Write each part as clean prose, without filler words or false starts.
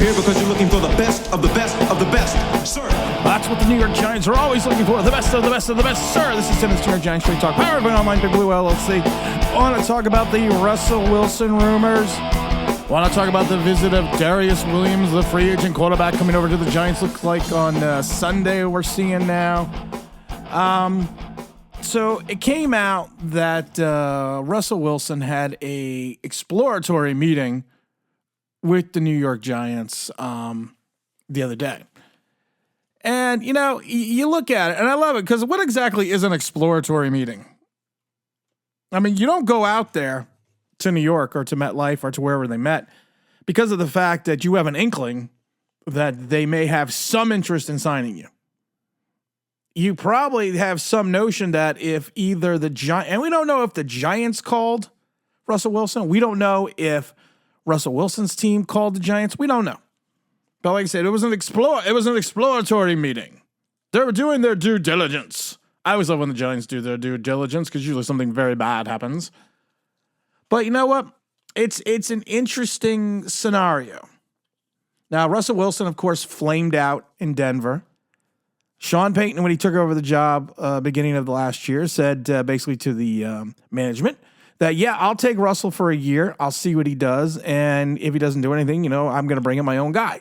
You're here because you're looking for the best of the best of the best, sir. That's what the New York Giants are always looking for, the best of the best of the best, sir. This is Timmons New York Giants Straight Talk, powered by Online Big Blue LLC. I want to talk about the Russell Wilson rumors. I want to talk about the visit of Darius Williams, the free agent quarterback coming over to the Giants. Looks like on Sunday we're seeing now. So it came out that Russell Wilson had a exploratory meeting with the New York Giants the other day. And, you know, you look at it, and I love it, because what exactly is an exploratory meeting? I mean, you don't go out there to New York or to MetLife or to wherever they met because of the fact that you have an inkling that they may have some interest in signing you. You probably have some notion that if either the Giants, and we don't know if the Giants called Russell Wilson. We don't know if Russell Wilson's team called the Giants. We don't know. But like I said, it was an exploratory meeting. They were doing their due diligence. I always love when the Giants do their due diligence because usually something very bad happens. But you know what? It's an interesting scenario. Now, Russell Wilson, of course, flamed out in Denver. Sean Payton, when he took over the job beginning of the last year, said basically to the management that, yeah, I'll take Russell for a year. I'll see what he does. And if he doesn't do anything, you know, I'm going to bring in my own guy.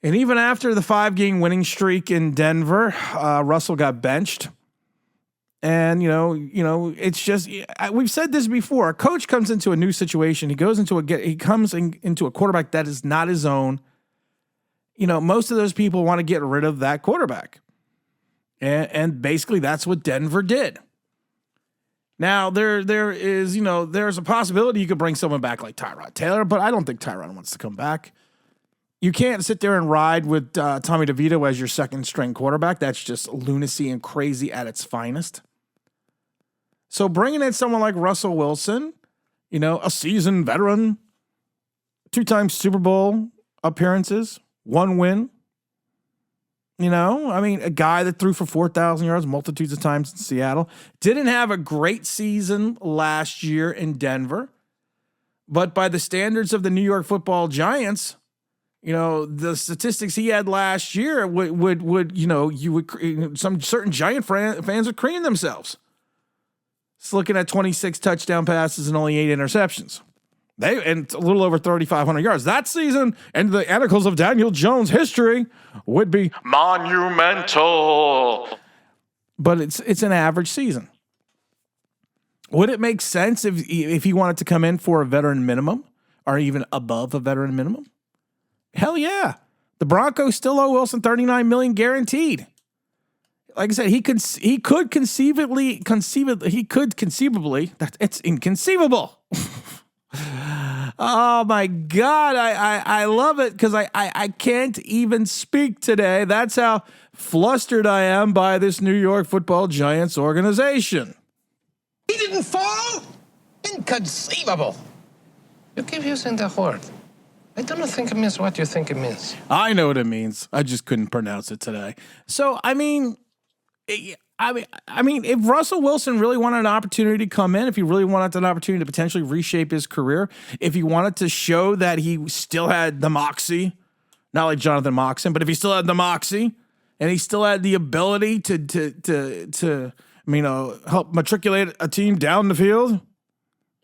And even after the 5-game winning streak in Denver, Russell got benched. And, you know, it's just, we've said this before. A coach comes into a new situation. He comes into a quarterback that is not his own. You know, most of those people want to get rid of that quarterback. And basically that's what Denver did. Now, there is, you know, there's a possibility you could bring someone back like Tyrod Taylor, but I don't think Tyrod wants to come back. You can't sit there and ride with Tommy DeVito as your second-string quarterback. That's just lunacy and crazy at its finest. So bringing in someone like Russell Wilson, you know, a seasoned veteran, 2-time Super Bowl appearances, 1 win. You know, I mean, a guy that threw for 4,000 yards multitudes of times in Seattle. Didn't have a great season last year in Denver. But by the standards of the New York Football Giants, you know, the statistics he had last year some certain Giant fans would cream themselves. It's looking at 26 touchdown passes and only 8 interceptions. And a little over 3,500 yards. That season, and the annals of Daniel Jones' history would be monumental. But it's an average season. Would it make sense if he wanted to come in for a veteran minimum or even above a veteran minimum? Hell yeah. The Broncos still owe Wilson $39 million guaranteed. Like I said, he could conceivably, it's inconceivable. Oh my God. I love it because I can't even speak today. That's how flustered I am by this New York Football Giants organization. He didn't fall? Inconceivable. You keep using the word. I don't think it means what you think it means. I know what it means. I just couldn't pronounce it today. So, I mean, if Russell Wilson really wanted an opportunity to come in, if he really wanted an opportunity to potentially reshape his career, if he wanted to show that he still had the moxie, not like Jonathan Moxon, but if he still had the moxie and he still had the ability to help matriculate a team down the field,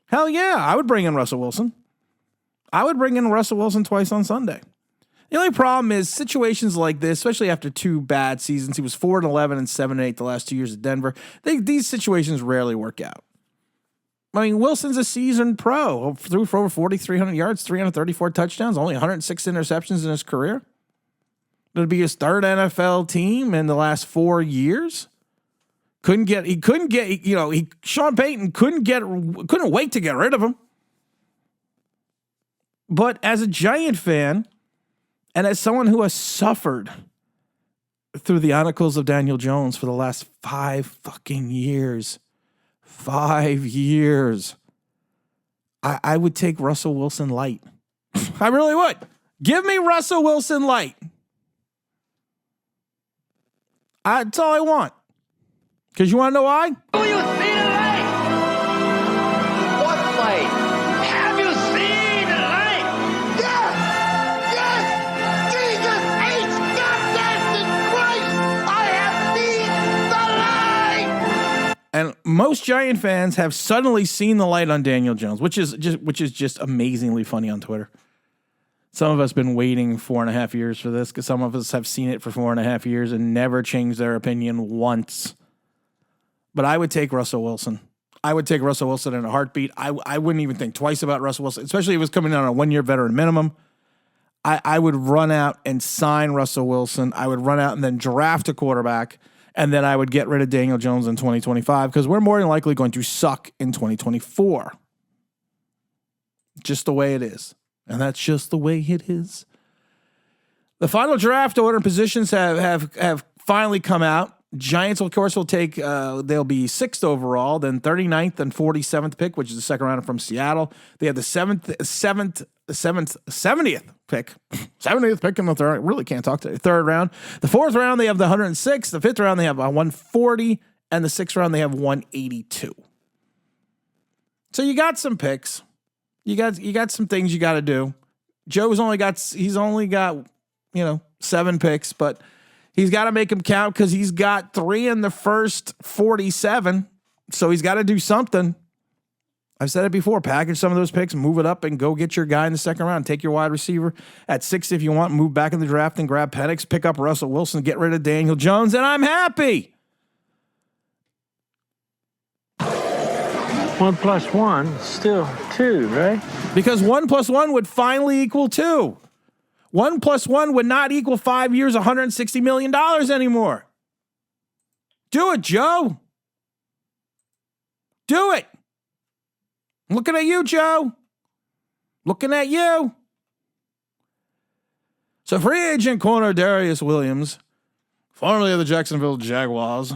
hell yeah, I would bring in Russell Wilson. I would bring in Russell Wilson twice on Sunday. The only problem is situations like this, especially after 2 bad seasons. He was 4-11 and 7-8 the last 2 years at Denver. These situations rarely work out. I mean, Wilson's a seasoned pro. Threw for over 4,300 yards, 334 touchdowns, only 106 interceptions in his career. It'll be his 3rd NFL team in the last 4 years. Sean Payton couldn't wait to get rid of him. But as a Giant fan, and as someone who has suffered through the articles of Daniel Jones for the last 5 fucking years, 5 years, I would take Russell Wilson light. I really would. Give me Russell Wilson light. That's all I want. Because you want to know why? Do you see the light? What light? Have you seen the light? Yes! Yes! And most Giant fans have suddenly seen the light on Daniel Jones, which is just amazingly funny on Twitter. Some of us have been waiting 4.5 years for this because some of us have seen it for 4.5 years and never changed their opinion once. But I would take Russell Wilson. I would take Russell Wilson in a heartbeat. I wouldn't even think twice about Russell Wilson, especially if it was coming on a 1-year veteran minimum. I would run out and sign Russell Wilson. I would run out and then draft a quarterback. And then I would get rid of Daniel Jones in 2025 because we're more than likely going to suck in 2024. Just the way it is. And that's just the way it is. The final draft order positions have finally come out. Giants, of course, will take, they'll be 6th overall, then 39th and 47th pick, which is the second rounder from Seattle. They have the 70th pick. 70th pick in the third. I really can't talk to third round. The 4th round, they have the 106th. The 5th round, they have 140. And the 6th round, they have 182. So you got some picks. You got some things you got to do. Joe's only got 7 picks, but he's got to make them count because he's got 3 in the first 47. So he's got to do something. I've said it before. Package some of those picks, move it up, and go get your guy in the second round. Take your wide receiver at 6 if you want. Move back in the draft and grab Penix. Pick up Russell Wilson. Get rid of Daniel Jones, and I'm happy. 1 + 1 still 2, right? Because 1 + 1 would finally equal 2. 1 + 1 would not equal 5 years, $160 million anymore. Do it, Joe. Do it. I'm looking at you, Joe. Looking at you. So free agent corner Darius Williams, formerly of the Jacksonville Jaguars,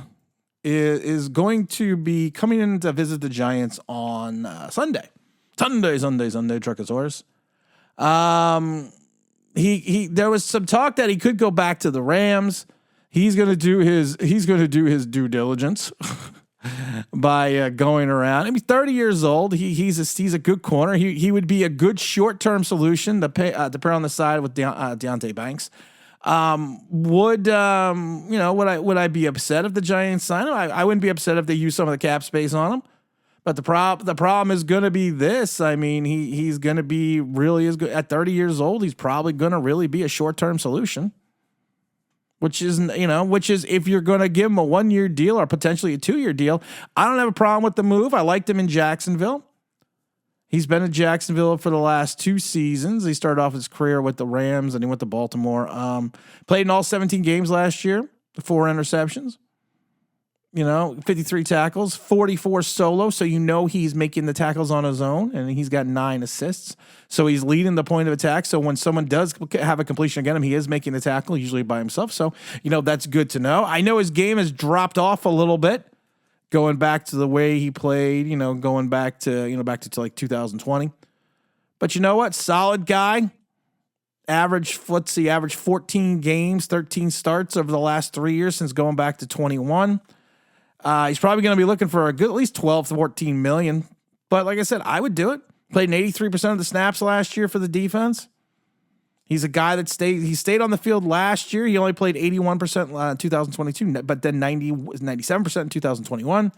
is going to be coming in to visit the Giants on Sunday. Sunday, Truckosaurus. There was some talk that he could go back to the Rams. He's going to do his due diligence by going around. I mean, 30 years old. He's a good corner. He would be a good short-term solution to pair on the side with Deontay Banks. Would I be upset if the Giants sign him? I wouldn't be upset if they use some of the cap space on him. But the problem is going to be this. I mean, he's going to be really as good at 30 years old. He's probably going to really be a short-term solution, which is if you're going to give him a 1-year deal or potentially a 2-year deal, I don't have a problem with the move. I liked him in Jacksonville. He's been in Jacksonville for the last 2 seasons. He started off his career with the Rams and he went to Baltimore. Played in all 17 games last year, 4 interceptions. 53 tackles, 44 solo. So he's making the tackles on his own, and he's got 9 assists. So he's leading the point of attack. So when someone does have a completion against him, he is making the tackle, usually by himself. So, that's good to know. I know his game has dropped off a little bit, going back to the way he played, going back to like 2020. But you know what? Solid guy. Average 14 games, 13 starts over the last 3 years since going back to 21. He's probably going to be looking for a good at least 12 to 14 million. But like I said, I would do it. Played in 83% of the snaps last year for the defense. He's a guy that stayed on the field last year. He only played 81% in 2022, but then 97% in 2021.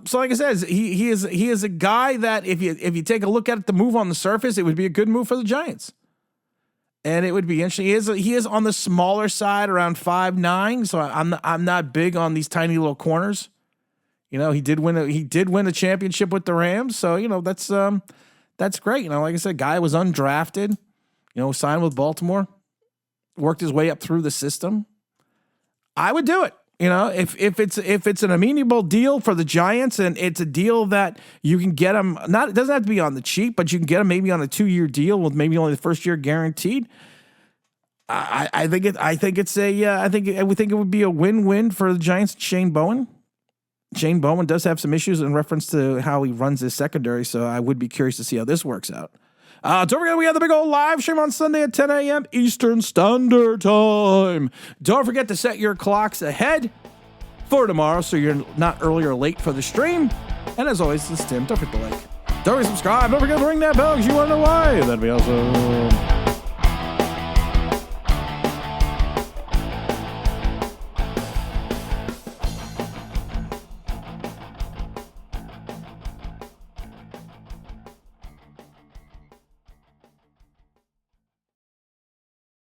So like I said, he is a guy that if you take a look at the move on the surface, it would be a good move for the Giants. And it would be interesting. He is on the smaller side, around 5'9". So I'm not big on these tiny little corners. He did win a championship with the Rams. So that's great. Like I said, guy was undrafted. Signed with Baltimore, worked his way up through the system. I would do it. If it's an amenable deal for the Giants and it's a deal that you can get them, it doesn't have to be on the cheap, but you can get them maybe on a 2-year deal with maybe only the first year guaranteed. I think it would be a win-win for the Giants and Shane Bowen. Shane Bowen does have some issues in reference to how he runs his secondary, so I would be curious to see how this works out. Don't forget, we have the big old live stream on Sunday at 10 a.m. Eastern Standard Time. Don't forget to set your clocks ahead for tomorrow so you're not early or late for the stream. And as always, this is Tim. Don't forget to like. Don't forget to subscribe. Don't forget to ring that bell because you want to know why. That'd be awesome.